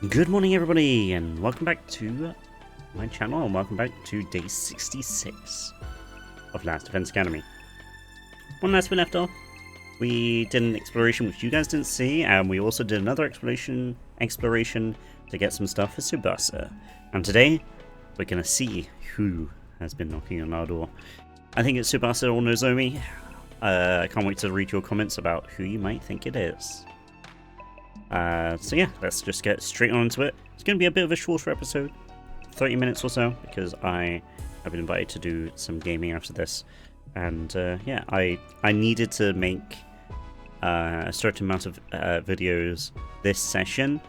Good morning everybody, and welcome back to my channel, and welcome back to day 66 of Last Defense Academy. When last we left off, we did an exploration which you guys didn't see, and we also did another exploration to get some stuff for Tsubasa. And today, we're gonna see who has been knocking on our door. I think it's Tsubasa or Nozomi. I can't wait to read your comments about who you might think it is. So yeah, let's just get straight on into it. It's going to be a bit of a shorter episode, 30 minutes or so, because I have been invited to do some gaming after this. And yeah, I needed to make a certain amount of videos this session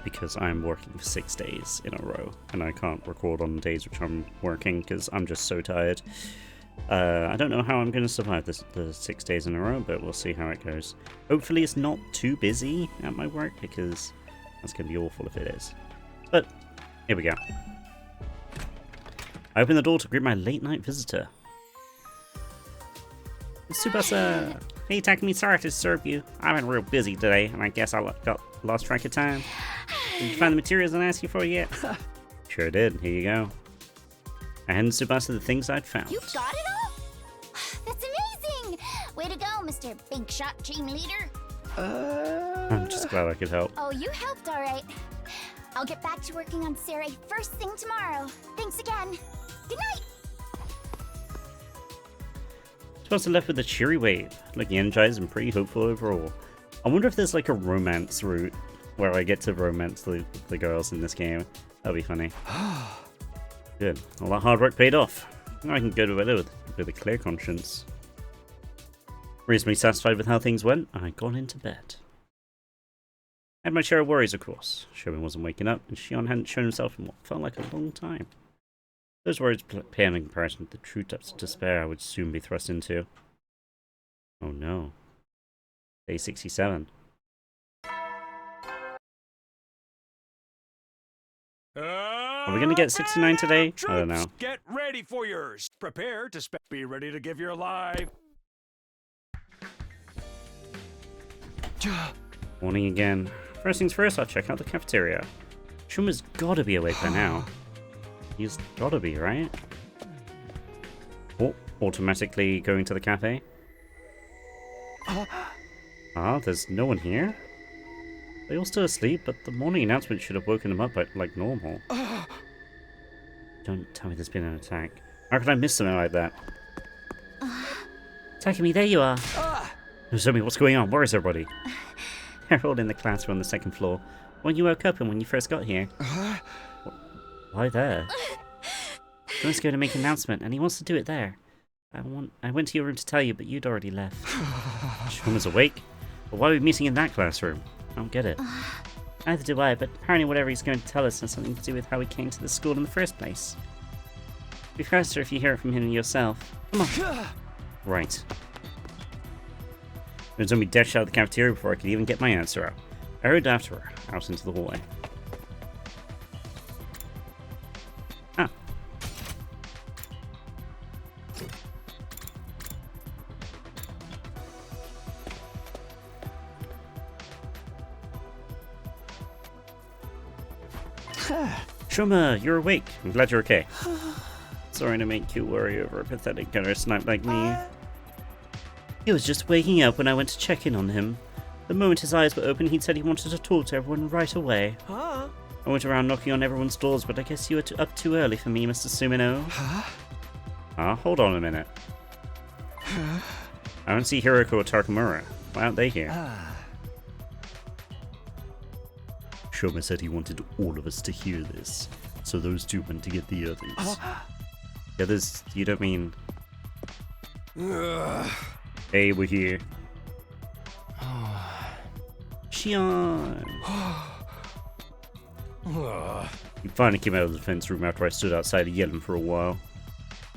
because I'm working for 6 days in a row, and I can't record on the days which I'm working because I'm just so tired. I don't know how I'm going to survive the 6 days in a row, but we'll see how it goes. Hopefully it's not too busy at my work, because that's going to be awful if it is. But, here we go. I open the door to greet my late night visitor. Tsubasa! Hey Takumi, sorry to disturb you. I've been real busy today, and I guess I got lost track of time. Did you find the materials I asked you for yet? Sure did, here you go. I handed Tsubasa the things I'd found. You got it all? That's amazing! Way to go, Mr. Big Shot Team Leader. I'm just glad I could help. Oh, you helped all right. I'll get back to working on Sarai first thing tomorrow. Thanks again. Good night! Tsubasa left with a cheery wave, looking energized and pretty hopeful overall. I wonder if there's like a romance route where I get to romance the girls in this game. That'd be funny. Good. All that hard work paid off. Now I can go to bed with a clear conscience. Reasonably satisfied with how things went, I got into bed. I had my share of worries, of course. Sherman wasn't waking up, and Shion hadn't shown himself in what felt like a long time. Those worries pale in comparison to the true depths of despair I would soon be thrust into. Oh no. Day 67. Are we gonna get 69 today? Troops, I don't know. Get ready for yours. Prepare to be ready to give your life. Morning again. First things first, I'll check out the cafeteria. Shuma's gotta be awake by now. He's gotta be, right? Oh, automatically going to the cafe. Ah, there's no one here? They all still asleep, but the morning announcement should have woken them up like normal. Don't tell me there's been an attack. How could I miss something like that? Takumi, there you are. Nozomi, what's going on? Where is everybody? They're all in the classroom on the second floor. When you woke up and when you first got here. Why there? He was going to make an announcement, and he wants to do it there. I went to your room to tell you, but you'd already left. Shuma's awake? But why are we meeting in that classroom? I don't get it. Neither do I, but apparently whatever he's going to tell us has something to do with how we came to the school in the first place. It'd be faster if you hear it from him yourself. Come on. Right. Nozomi dashed out of the cafeteria before I could even get my answer out. I hurried after her, out into the hallway. Ah. Shuma, you're awake. I'm glad you're okay. Sorry to make you worry over a pathetic gutter snipe like me. He was just waking up when I went to check in on him. The moment his eyes were open, he said he wanted to talk to everyone right away. I went around knocking on everyone's doors, but I guess you were up too early for me, Mr. Sumino. Hold on a minute. I don't see Hiroko or Takamura. Why aren't they here? Shoma said he wanted all of us to hear this, so those two went to get the others. The others, you don't mean... Hey, we're here. Shion! He finally came out of the defense room after I stood outside yelling for a while.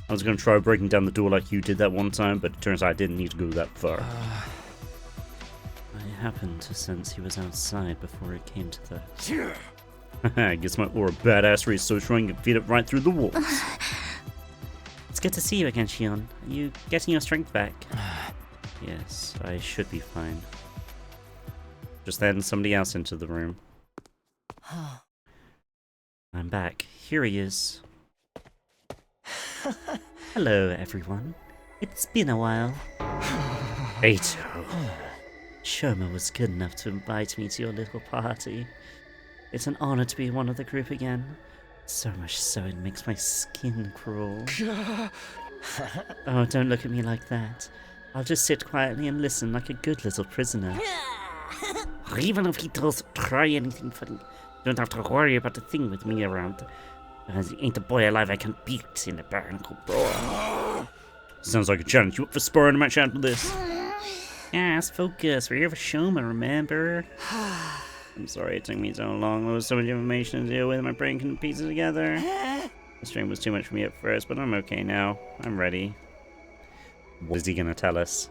I was going to try breaking down the door like you did that one time, but it turns out I didn't need to go that far. I happened to sense he was outside before it came to that. I guess my aura badassery is so strong you can feed it right through the walls. It's good to see you again, Shion. Are you getting your strength back? Yes, I should be fine. Just then, somebody else entered the room. I'm back. Here he is. Hello, everyone. It's been a while. Ato. Shoma was good enough to invite me to your little party. It's an honor to be one of the group again. So much so it makes my skin crawl. Oh, don't look at me like that. I'll just sit quietly and listen like a good little prisoner. Even if he does try anything funny, you don't have to worry about a thing with me around. Because he ain't a boy alive I can beat in a barnacle brawl. Sounds like a challenge. You up for sparring a match after this? Yes, focus. We're here for Shoma, remember? I'm sorry it took me so long. There was so much information to deal with. My brain couldn't piece it together. The stream was too much for me at first, but I'm okay now. I'm ready. What is he gonna tell us?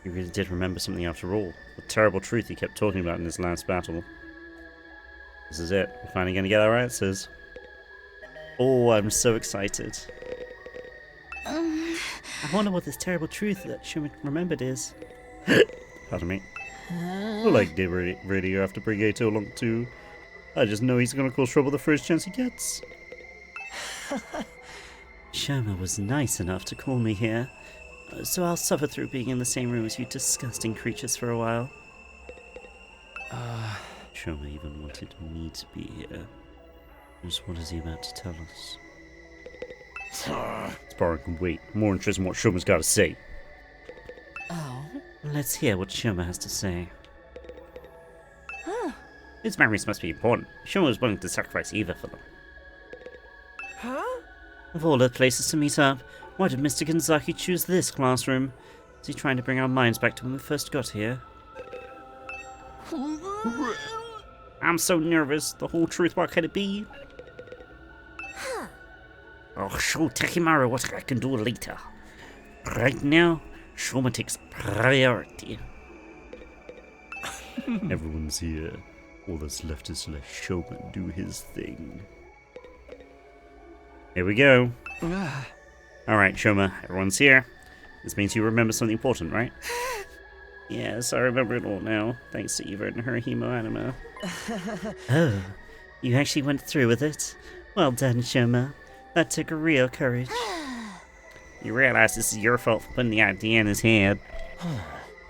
He really did remember something after all. The terrible truth he kept talking about in his last battle. This is it. We're finally gonna get our answers. Oh, I'm so excited. I wonder what this terrible truth that Shoma remembered is. Pardon me. I like Dave Radio after bring Ato along too. I just know he's gonna cause trouble the first chance he gets. Shoma was nice enough to call me here, so I'll suffer through being in the same room as you disgusting creatures for a while. Shoma even wanted me to be here. Just what is he about to tell us? Sparring can wait. More interested in what Shoma's got to say. Oh? Let's hear what Shoma has to say. His memories must be important. Shoma was willing to sacrifice either for them. Huh? Of all the places to meet up, why did Mr. Gonzaki choose this classroom? Is he trying to bring our minds back to when we first got here? I'm so nervous. The whole truth, what could it be? I'll show Takimaru what I can do later. Right now, Shoma takes priority. Everyone's here. All that's left is to let Shoma do his thing. Here we go. Alright, Shoma, everyone's here. This means you remember something important, right? Yes, I remember it all now, thanks to Eva and her hemoanima. Oh, you actually went through with it? Well done, Shoma. That took real courage. You realize this is your fault for putting the idea in his head.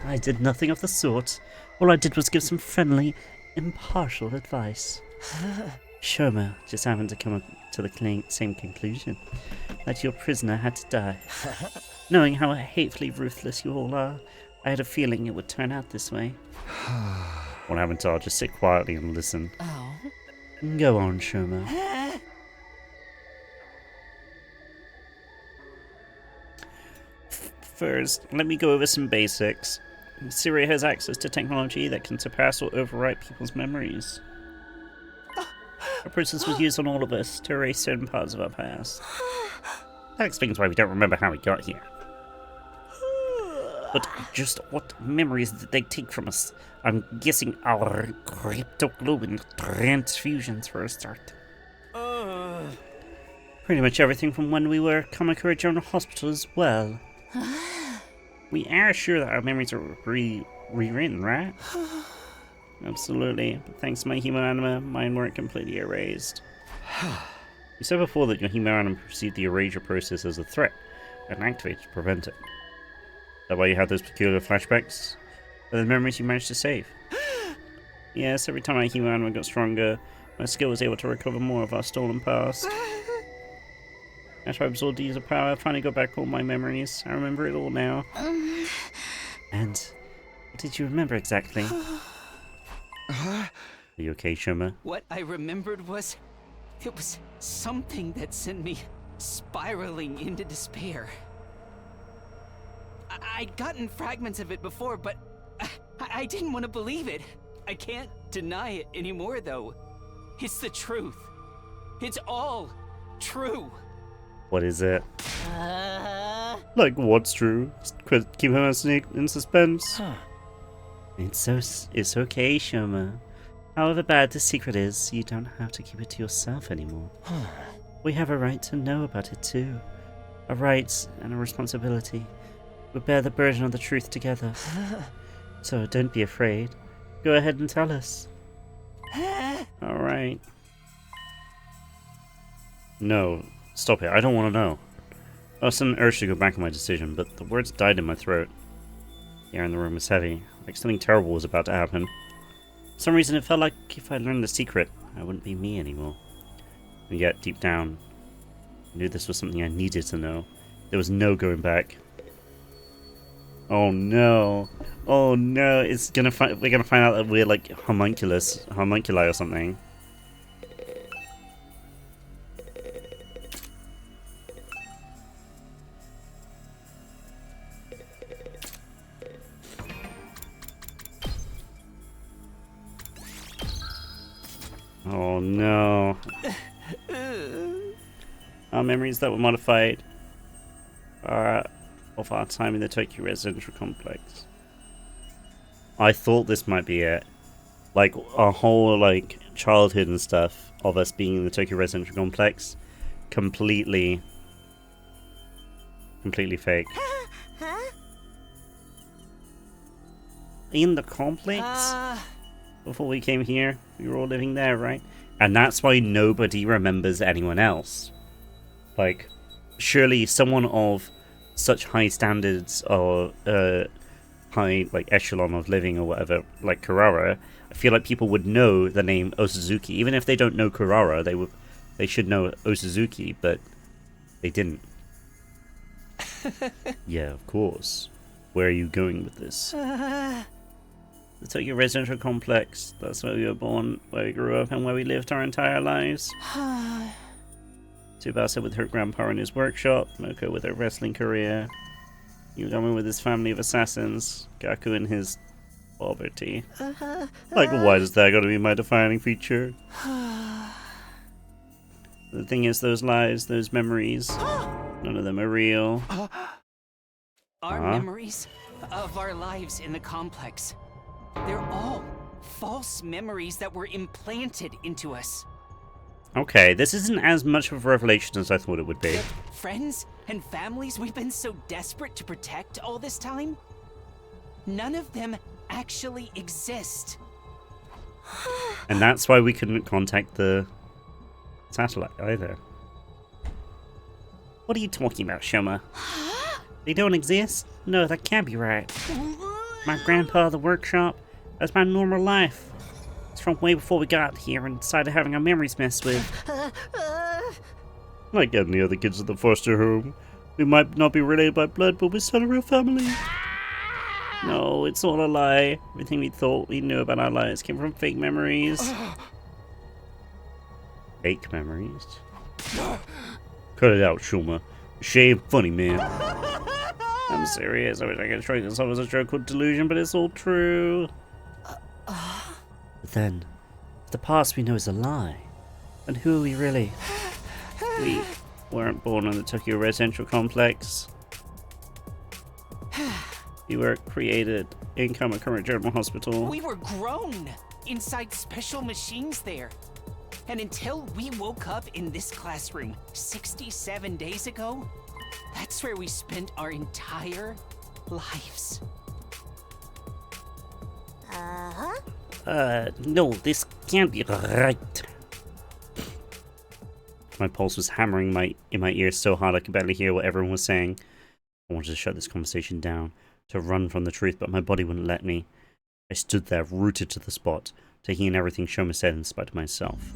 I did nothing of the sort. All I did was give some friendly, impartial advice. Shoma just happened to come to the same conclusion, that your prisoner had to die. Knowing how hatefully ruthless you all are, I had a feeling it would turn out this way. What happened to I'll just sit quietly and listen. Oh? Go on, Shoma. First, let me go over some basics. Syria has access to technology that can surpass or overwrite people's memories. Our process was used on all of us to erase certain parts of our past. That explains why we don't remember how we got here. But just what memories did they take from us? I'm guessing our cryptoglobin transfusions for a start. Pretty much everything from when we were Kamakura General Hospital as well. We are sure that our memories are rewritten, right? Absolutely, but thanks to my hemoanima, mine weren't completely erased. You said before that your hemoanima perceived the erasure process as a threat and activated to prevent it. Is that why you had those peculiar flashbacks? Are the memories you managed to save? Yes, every time my hemoanima got stronger, my skill was able to recover more of our stolen past. After I absorbed the user power, I finally got back all my memories. I remember it all now. And what did you remember exactly? Are you okay, Shoma? What I remembered was... it was something that sent me spiraling into despair. I'd gotten fragments of it before, but I didn't want to believe it. I can't deny it anymore, though. It's the truth. It's all true. What is it? Like, what's true? Keep him in suspense. It's okay, Shoma. However bad the secret is, you don't have to keep it to yourself anymore. We have a right to know about it too. A right and a responsibility. We bear the burden of the truth together. So don't be afraid. Go ahead and tell us. Alright. No. Stop it. I don't want to know. I was an urge to go back on my decision, but the words died in my throat. The air in the room was heavy, like something terrible was about to happen. For some reason it felt like if I learned the secret, I wouldn't be me anymore. And yet, deep down, I knew this was something I needed to know. There was no going back. Oh no. Oh no, we're gonna find out that we're like homunculi or something. Oh no. Our memories that were modified of our time in the Tokyo residential complex. I thought this might be it. Like, our whole, like, childhood and stuff of us being in the Tokyo residential complex. Completely fake. In the complex? Before we came here, we were all living there, right? And that's why nobody remembers anyone else. Like, surely someone of such high standards or high like echelon of living or whatever, like Kurara, I feel like people would know the name Osuzuki. Even if they don't know Kurara, they should know Osuzuki, but they didn't. Yeah, of course. Where are you going with this? The Tokyo residential complex. That's where we were born, where we grew up, and where we lived our entire lives. Tsubasa with her grandpa in his workshop, Moko with her wrestling career, Yugami with his family of assassins, Gaku in his poverty. Like, why does that gotta be my defining feature? The thing is, those lives, those memories, none of them are real. Our memories of our lives in the complex, they're all false memories that were implanted into us. Okay, this isn't as much of a revelation as I thought it would be. The friends and families we've been so desperate to protect all this time, none of them actually exist. And that's why we couldn't contact the satellite either. What are you talking about, Shoma? They don't exist? No, that can't be right. My grandpa, the workshop, that's my normal life. It's from way before we got here and decided having our memories messed with. Like any other kids at the foster home. We might not be related by blood, but we're still a real family. No, it's all a lie. Everything we thought we knew about our lives came from fake memories. Fake memories? Cut it out, Shuma. Shame funny, man. I'm serious. I wish I could shrug this off as a joke with delusion, but it's all true. But then, if the past we know is a lie, then who are we really? We weren't born in the Tokyo residential complex. We were created in Kamakura General Hospital. We were grown inside special machines there. And until we woke up in this classroom 67 days ago, that's where we spent our entire lives. No, this can't be right. My pulse was hammering in my ears so hard I could barely hear what everyone was saying. I wanted to shut this conversation down, to run from the truth, but my body wouldn't let me. I stood there, rooted to the spot, taking in everything Shoma said in spite of myself.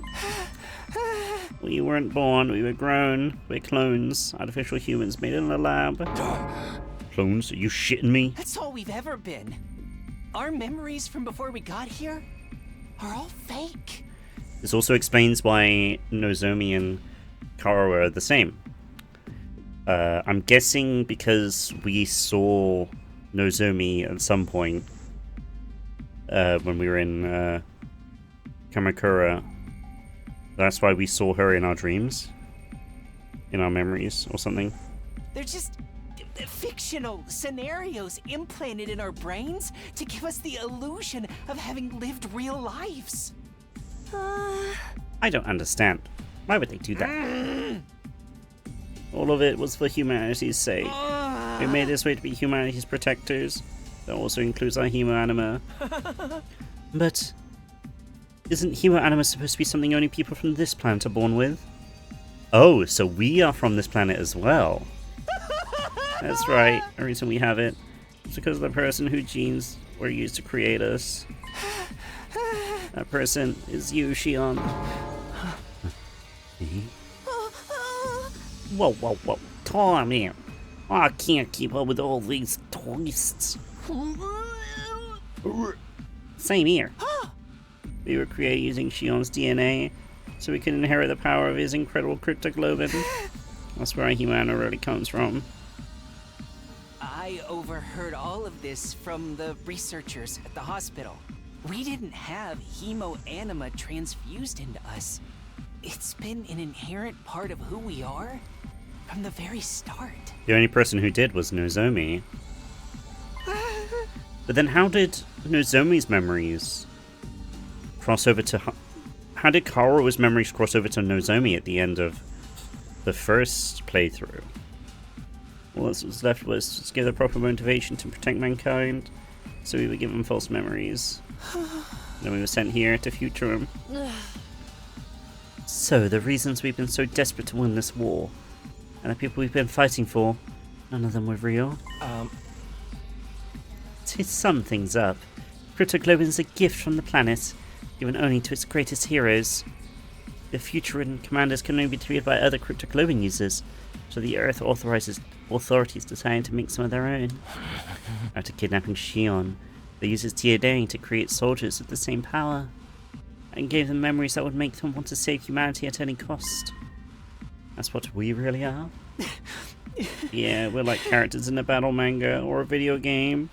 We weren't born, we were grown. We're clones, artificial humans made in a lab. Clones? Are you shitting me? That's all we've ever been. Our memories from before we got here are all fake. This also explains why Nozomi and Kara are the same. I'm guessing because we saw Nozomi at some point when we were in Kamakura. That's why we saw her in our dreams, in our memories or something. They're just fictional scenarios implanted in our brains to give us the illusion of having lived real lives. I don't understand. Why would they do that? All of it was for humanity's sake. We made this way to be humanity's protectors. That also includes our hemo anima. But Isn't hero anima supposed to be something only people from this planet are born with? Oh, so we are from this planet as well. That's right. The reason we have it is because of the person whose genes were used to create us. That person is you, Shion. Whoa, whoa, whoa. Tommy, I can't keep up with all these tourists. Same here. We were created using Shion's DNA, so we could inherit the power of his incredible cryptoglobin. That's where our humana really comes from. I overheard all of this from the researchers at the hospital. We didn't have hemo-anima transfused into us. It's been an inherent part of who we are from the very start. The only person who did was Nozomi. But then how did Nozomi's memories cross over to... How did Kaoru's memories cross over to Nozomi at the end of the first playthrough? All that was left was just give the proper motivation to protect mankind, so we were given false memories. Then we were sent here to future him. So, the reasons we've been so desperate to win this war, and the people we've been fighting for, none of them were real. To sum things up, Cryptoglobin is a gift from the planet, given only to its greatest heroes. The future-ridden commanders can only be defeated by other Cryptoglobin users, so the Earth authorities decided to make some of their own. After kidnapping Shion, they used his DNA to create soldiers with the same power, and gave them memories that would make them want to save humanity at any cost. That's what we really are. Yeah, we're like characters in a battle manga or a video game.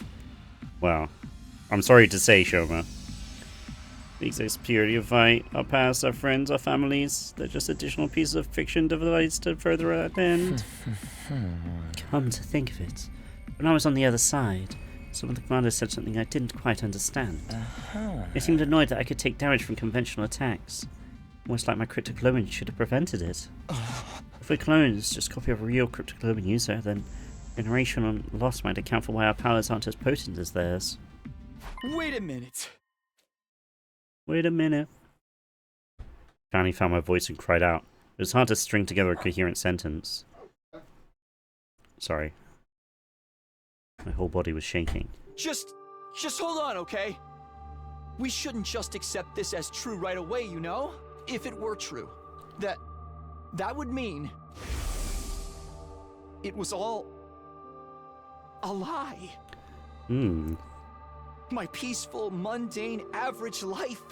Well, I'm sorry to say, Shoma. The exact purity of fight, our past, our friends, our families, they're just additional pieces of fiction devised to further that end. Come to think of it, when I was on the other side, some of the commanders said something I didn't quite understand. They seemed annoyed that I could take damage from conventional attacks. Almost like my cryptoglobin should have prevented it. If we're clones, just copy of a real cryptoglobin user, then generational loss might account for why our powers aren't as potent as theirs. Wait a minute. Wait a minute. Finally found my voice and cried out. It was hard to string together a coherent sentence. Sorry. My whole body was shaking. Just hold on, okay? We shouldn't just accept this as true right away, you know? If it were true, that would mean it was all a lie. My peaceful, mundane, average life.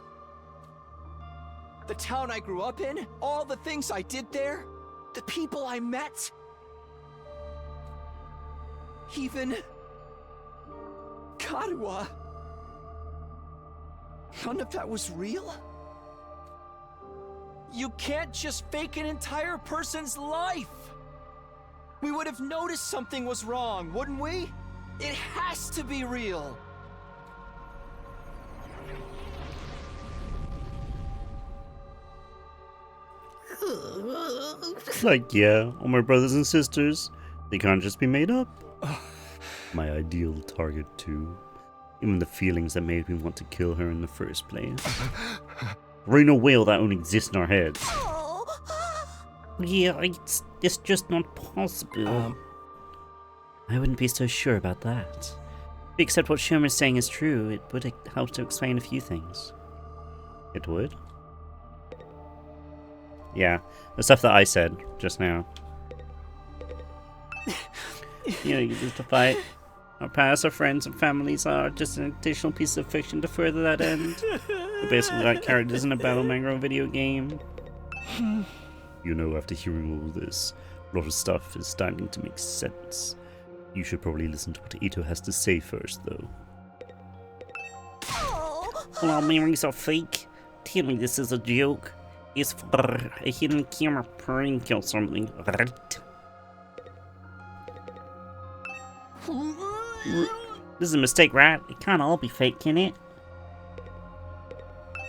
The town I grew up in, all the things I did there, the people I met. Even Karuwa. None of that was real? You can't just fake an entire person's life! We would have noticed something was wrong, wouldn't we? It has to be real! Like, yeah, all my brothers and sisters, they can't just be made up. My ideal target, too. Even the feelings that made me want to kill her in the first place. There ain't no way all that only exists in our heads. Yeah, it's just not possible. I wouldn't be so sure about that. Except what Sherman's saying is true, it would help to explain a few things. It would? Yeah, the stuff that I said just now. You know, you just to fight. Our past, our friends, and families are just an additional piece of fiction to further that end. We're basically like characters in a battle manga or video game. You know, after hearing all this, a lot of stuff is starting to make sense. You should probably listen to what Ito has to say first, though. Well, our memories are fake. Tell me this is a joke. It's for a hidden camera prank or something, right? This is a mistake, right? It can't all be fake, can it?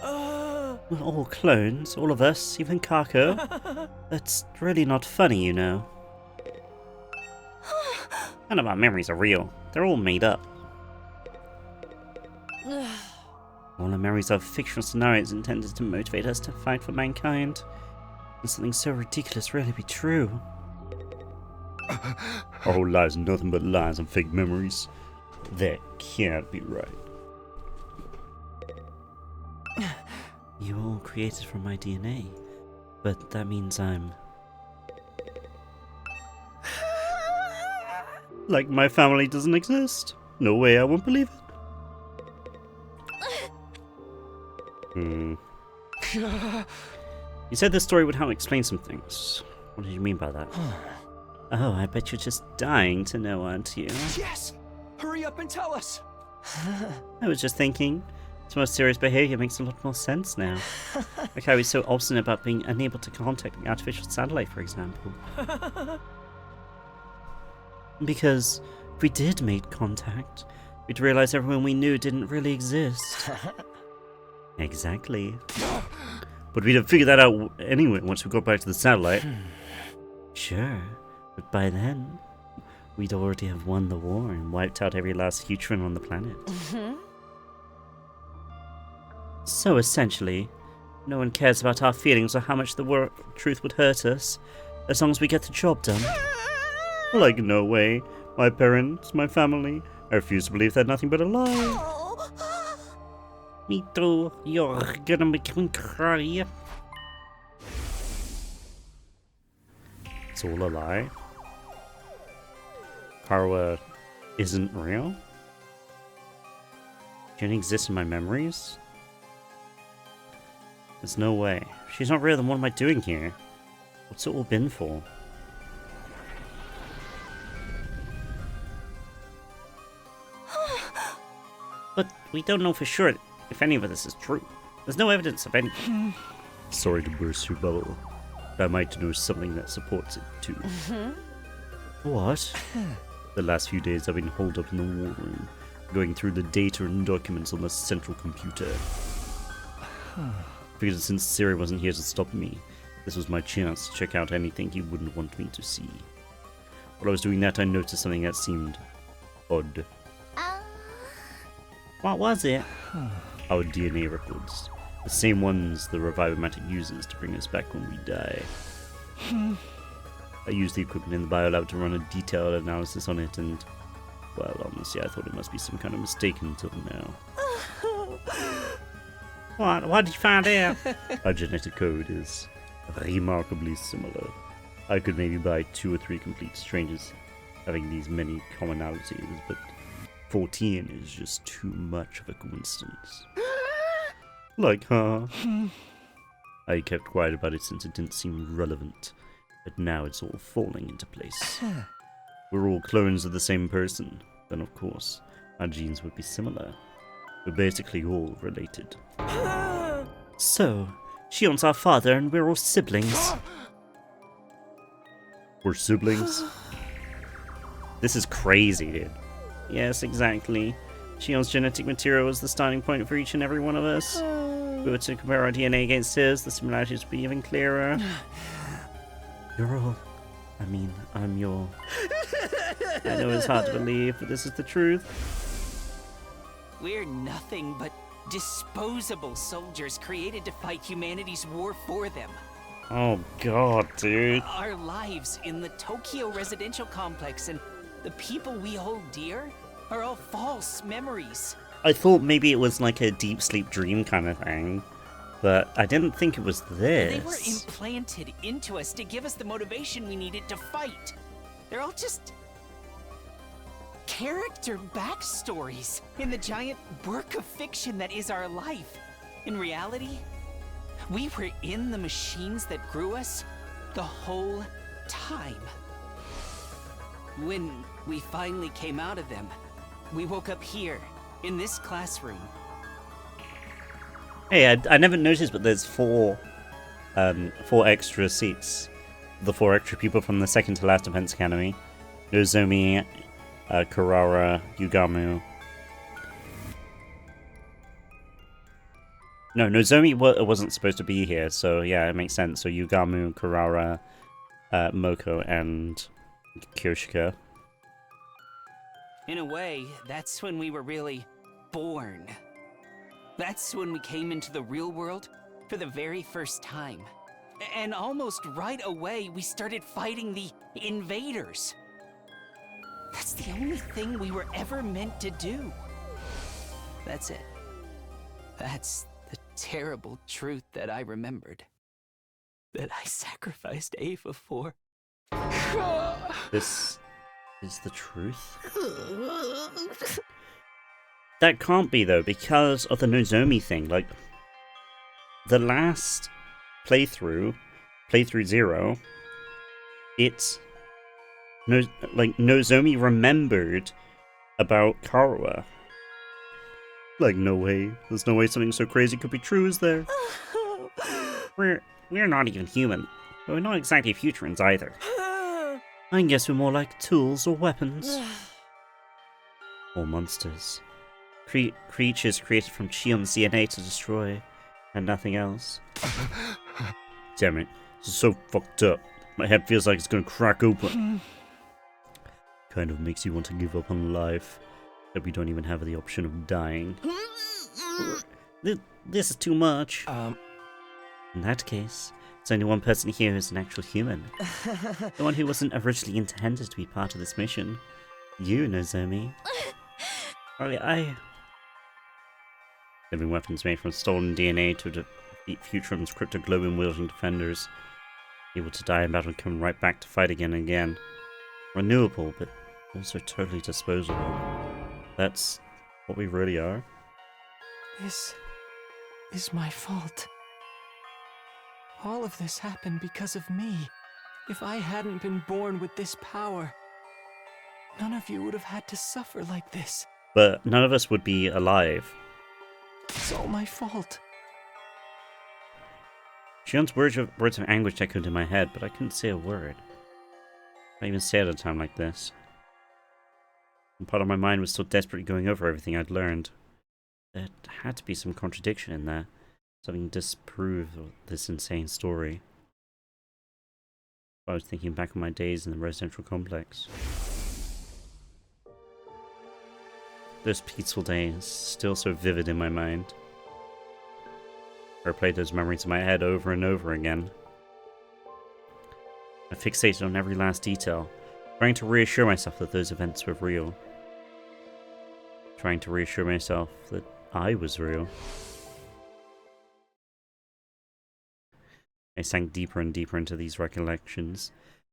We're all clones, all of us, even Kako. That's really not funny, you know. None of our memories are real. They're all made up. All our memories are fictional scenarios intended to motivate us to fight for mankind. Can something so ridiculous really be true? Our whole lives are nothing but lies and fake memories. That can't be right. You were all created from my DNA, but that means I'm... like my family doesn't exist? No way, I won't believe it. You said this story would help explain some things. What did you mean by that? Oh, I bet you're just dying to know, aren't you? Yes! Hurry up and tell us! I was just thinking. Some of Siri's behavior makes a lot more sense now. Like how he's so obstinate about being unable to contact the artificial satellite, for example. Because if we did make contact, we'd realize everyone we knew didn't really exist. Exactly. But we'd have figured that out anyway once we got back to the satellite. Sure, but by then, we'd already have won the war and wiped out every last Hutron on the planet. So essentially, no one cares about our feelings or how much the truth would hurt us, as long as we get the job done. Like, no way. My parents, my family, I refuse to believe they're nothing but a lie. Oh. Me too. You're gonna make me cry. It's all a lie. Karwa isn't real? She didn't exist in my memories? There's no way. If she's not real, then what am I doing here? What's it all been for? But we don't know for sure if any of this is true. There's no evidence of anything. Sorry to burst your bubble. But I might know something that supports it too. What? The last few days I've been holed up in the war room, going through the data and documents on the central computer. Because since Siri wasn't here to stop me, this was my chance to check out anything he wouldn't want me to see. While I was doing that, I noticed something that seemed odd. What was it? Our DNA records. The same ones the Revivomatic uses to bring us back when we die. I used the equipment in the biolab to run a detailed analysis on it and, well, honestly, I thought it must be some kind of mistake until now. What did you find out? Our genetic code is remarkably similar. I could maybe buy 2 or 3 complete strangers having these many commonalities, but 14 is just too much of a coincidence. Like, huh? I kept quiet about it since it didn't seem relevant, but now it's all falling into place. We're all clones of the same person, then of course, our genes would be similar. We're basically all related. So, Shion's our father and we're all siblings. We're siblings? This is crazy, dude. Yes, exactly. Shion's genetic material was the starting point for each and every one of us. If we were to compare our DNA against his, the similarities would be even clearer. You're all... I'm your... I know it's hard to believe, but this is the truth. We're nothing but disposable soldiers created to fight humanity's war for them. Oh god, dude. Our lives in the Tokyo residential complex and the people we hold dear are all false memories. I thought maybe it was like a deep sleep dream kind of thing, but I didn't think it was this. They were implanted into us to give us the motivation we needed to fight. They're all just character backstories in the giant work of fiction that is our life. In reality, we were in the machines that grew us the whole time. When we finally came out of them, we woke up here, in this classroom. Hey, I never noticed, but there's four extra seats. The 4 extra people from the second to last Defense Academy. Nozomi, Kurara, Yugamu. No, Nozomi wasn't supposed to be here, so yeah, it makes sense. So Yugamu, Kurara, Moko, and Kyoshika. In a way, that's when we were really born. That's when we came into the real world for the very first time. And almost right away, we started fighting the invaders. That's the only thing we were ever meant to do. That's it. That's the terrible truth that I remembered. That I sacrificed Ava for. This is the truth? That can't be, though, because of the Nozomi thing. Like, the last playthrough 0, it's... Nozomi remembered about Karuha. Like, no way. There's no way something so crazy could be true, is there? We're not even human. But we're not exactly Futurans either. I guess we're more like tools or weapons. Or monsters. Creatures created from Chion's DNA to destroy, and nothing else. Damn it. This is so fucked up. My head feels like it's gonna crack open. Kind of makes you want to give up on life. That we don't even have the option of dying. This is too much. In that case, there's only one person here who's an actual human. The one who wasn't originally intended to be part of this mission. You, Nozomi. Living weapons made from stolen DNA to defeat Futurum's cryptoglobin-wielding defenders. Able to die in battle and come right back to fight again and again. Renewable, but also totally disposable. That's what we really are. This is my fault. All of this happened because of me. If I hadn't been born with this power, none of you would have had to suffer like this. But none of us would be alive. It's all my fault. Shion's words of anguish echoed in my head, but I couldn't say a word. I even say at a time like this. And part of my mind was still desperately going over everything I'd learned. There had to be some contradiction in there. Something to disprove this insane story. I was thinking back on my days in the residential complex. Those peaceful days, still so vivid in my mind. I replayed those memories in my head over and over again. I fixated on every last detail, trying to reassure myself that those events were real. Trying to reassure myself that I was real. I sank deeper and deeper into these recollections,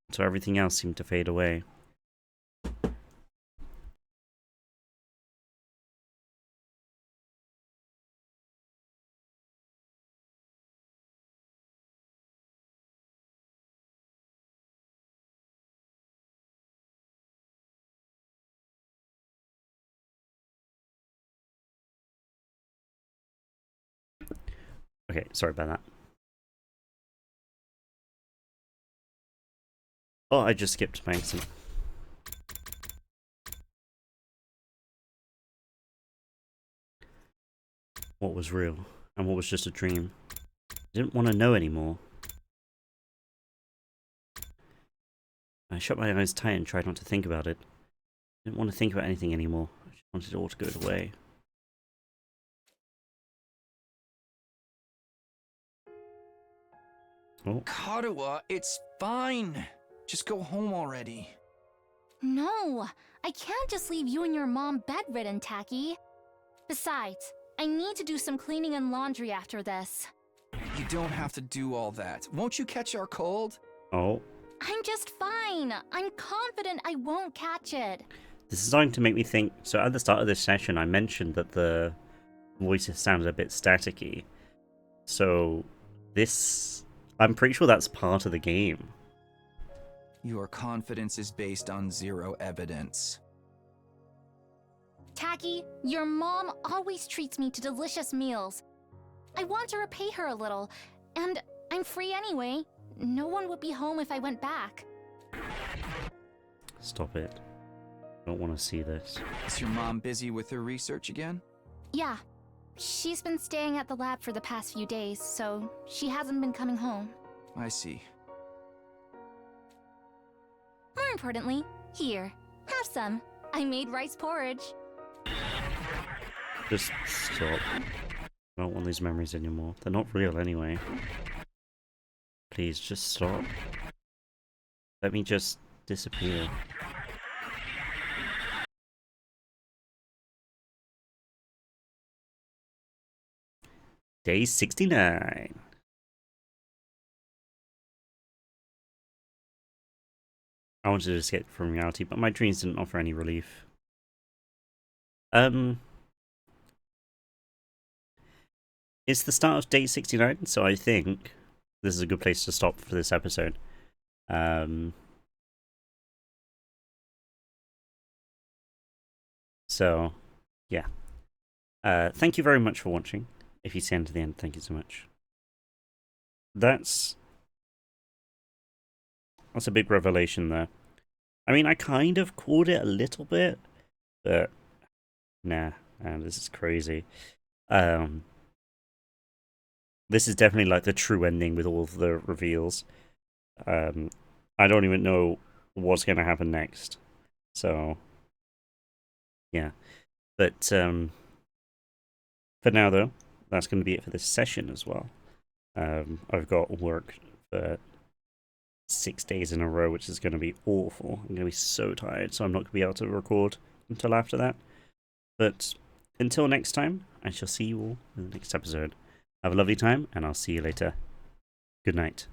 until everything else seemed to fade away. Okay, sorry about that. Oh, I just skipped by accident. What was real, and what was just a dream? I didn't want to know anymore. I shut my eyes tight and tried not to think about it. I didn't want to think about anything anymore. I just wanted it all to go away. Oh. Karuha, it's fine. Just go home already. No, I can't just leave you and your mom bedridden, Taki. Besides, I need to do some cleaning and laundry after this. You don't have to do all that. Won't you catch our cold? Oh. I'm just fine. I'm confident I won't catch it. This is starting to make me think. So at the start of this session, I mentioned that the voices sounded a bit staticky. So this, I'm pretty sure that's part of the game. Your confidence is based on zero evidence. Taki, your mom always treats me to delicious meals. I want to repay her a little, and I'm free anyway. No one would be home if I went back. Stop it. I don't want to see this. Is your mom busy with her research again? Yeah. She's been staying at the lab for the past few days, so she hasn't been coming home. I see. More importantly, here, have some. I made rice porridge. Just stop. I don't want these memories anymore. They're not real anyway. Please, just stop. Let me just disappear. Day 69. I wanted to escape from reality, but my dreams didn't offer any relief. It's the start of day 69, so I think this is a good place to stop for this episode. So, yeah. Thank you very much for watching. If you stay to the end, thank you so much. That's a big revelation there. I mean, I kind of called it a little bit, but nah, man, this is crazy. This is definitely like the true ending with all of the reveals. I don't even know what's going to happen next. So, yeah. But for now, though, that's going to be it for this session as well. I've got work for 6 days in a row, which is going to be awful. I'm going to be so tired, so I'm not going to be able to record until after that. But until next time, I shall see you all in the next episode. Have a lovely time, and I'll see you later. Good night.